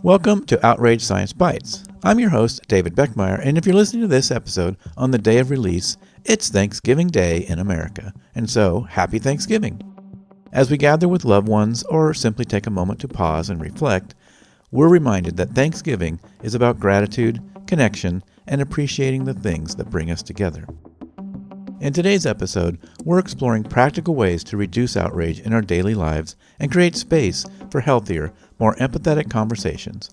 Welcome to Outrage Science Bites. I'm your host, David Beckemeyer, and if you're listening to this episode on the day of release, it's Thanksgiving Day in America, and so happy Thanksgiving. As we gather with loved ones or simply take a moment to pause and reflect, we're reminded that Thanksgiving is about gratitude, connection, and appreciating the things that bring us together. In today's episode, we're exploring practical ways to reduce outrage in our daily lives and create space for healthier, more empathetic conversations.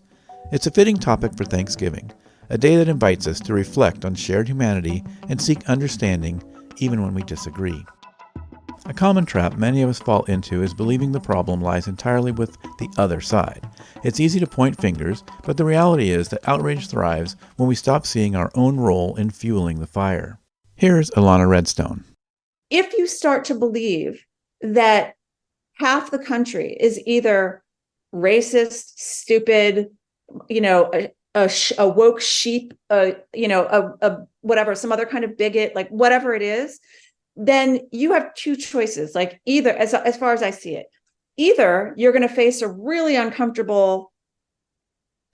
It's a fitting topic for Thanksgiving, a day that invites us to reflect on shared humanity and seek understanding even when we disagree. A common trap many of us fall into is believing the problem lies entirely with the other side. It's easy to point fingers, but the reality is that outrage thrives when we stop seeing our own role in fueling the fire. Here's Alana Redstone. If you start to believe that half the country is either racist, stupid, a woke sheep, whatever, some other kind of bigot, like whatever it is, then you have two choices. Like either, as far as I see it, either you're going to face a really uncomfortable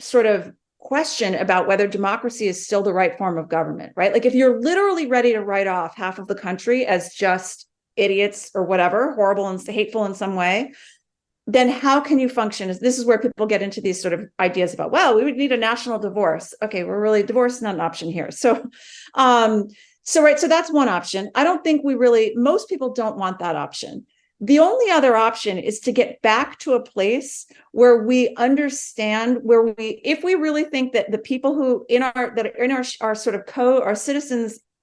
sort of question about whether democracy is still the right form of government, right? Like if you're literally ready to write off half of the country as just idiots or whatever, horrible and hateful in some way, then how can you function? This is where people get into these sort of ideas about, well, we would need a national divorce. Okay, divorce is not an option here. So that's one option. I don't think most people don't want that option. The only other option is to get back to a place where we understand, if we really think that the people who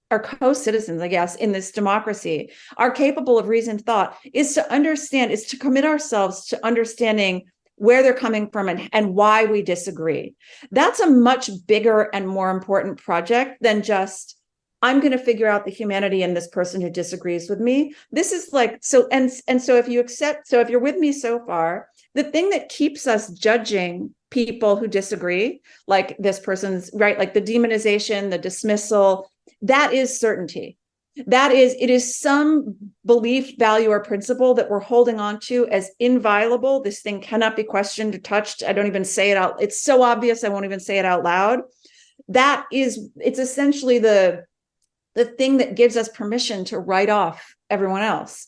are co-citizens, I guess, in this democracy are capable of reasoned thought, is to commit ourselves to understanding where they're coming from and why we disagree. That's a much bigger and more important project than just, I'm going to figure out the humanity in this person who disagrees with me. This is like, so if you're with me so far, the thing that keeps us judging people who disagree, like this person's right, like the demonization, the dismissal, that is certainty. It is some belief, value, or principle that we're holding on to as inviolable. This thing cannot be questioned or touched. I don't even say it out. It's so obvious, I won't even say it out loud. It's essentially the thing that gives us permission to write off everyone else.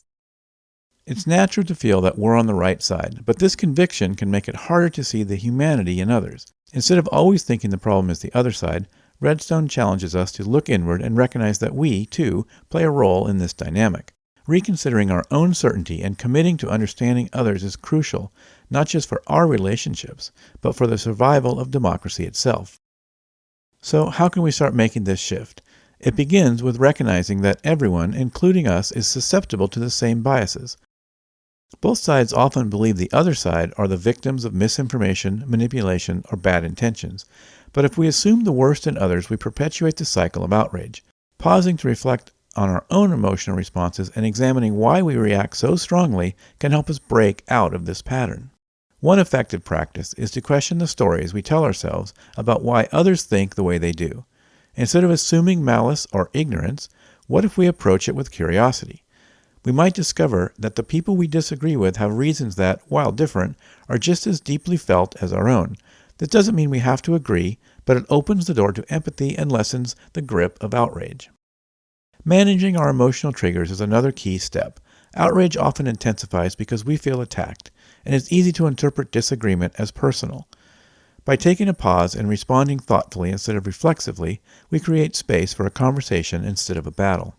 It's natural to feel that we're on the right side, but this conviction can make it harder to see the humanity in others. Instead of always thinking the problem is the other side, Redstone challenges us to look inward and recognize that we, too, play a role in this dynamic. Reconsidering our own certainty and committing to understanding others is crucial, not just for our relationships, but for the survival of democracy itself. So how can we start making this shift? It begins with recognizing that everyone, including us, is susceptible to the same biases. Both sides often believe the other side are the victims of misinformation, manipulation, or bad intentions. But if we assume the worst in others, we perpetuate the cycle of outrage. Pausing to reflect on our own emotional responses and examining why we react so strongly can help us break out of this pattern. One effective practice is to question the stories we tell ourselves about why others think the way they do. Instead of assuming malice or ignorance, what if we approach it with curiosity? We might discover that the people we disagree with have reasons that, while different, are just as deeply felt as our own. This doesn't mean we have to agree, but it opens the door to empathy and lessens the grip of outrage. Managing our emotional triggers is another key step. Outrage often intensifies because we feel attacked, and it's easy to interpret disagreement as personal. By taking a pause and responding thoughtfully instead of reflexively, we create space for a conversation instead of a battle.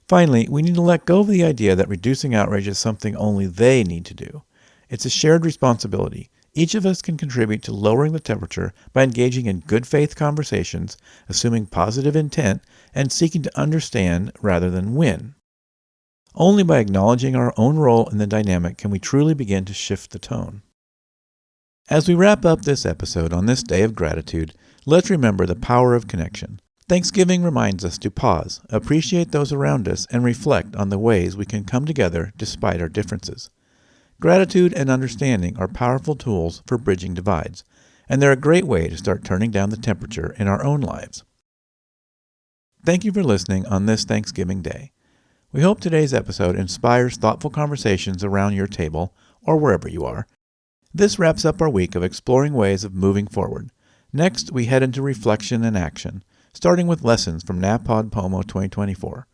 Finally, we need to let go of the idea that reducing outrage is something only they need to do. It's a shared responsibility. Each of us can contribute to lowering the temperature by engaging in good faith conversations, assuming positive intent, and seeking to understand rather than win. Only by acknowledging our own role in the dynamic can we truly begin to shift the tone. As we wrap up this episode on this day of gratitude, let's remember the power of connection. Thanksgiving reminds us to pause, appreciate those around us, and reflect on the ways we can come together despite our differences. Gratitude and understanding are powerful tools for bridging divides, and they're a great way to start turning down the temperature in our own lives. Thank you for listening on this Thanksgiving Day. We hope today's episode inspires thoughtful conversations around your table or wherever you are. This wraps up our week of exploring ways of moving forward. Next, we head into reflection and action, starting with lessons from NaPodPoMo 2024,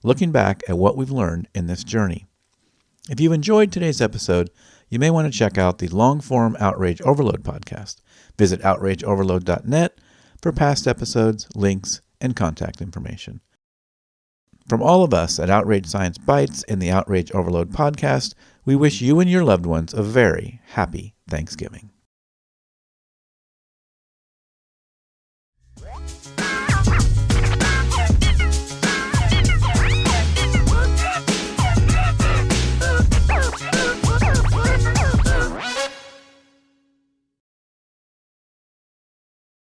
looking back at what we've learned in this journey. If you've enjoyed today's episode, you may want to check out the long-form Outrage Overload podcast. Visit outrageoverload.net for past episodes, links, and contact information. From all of us at Outrage Science Bites and the Outrage Overload podcast, we wish you and your loved ones a very happy Thanksgiving.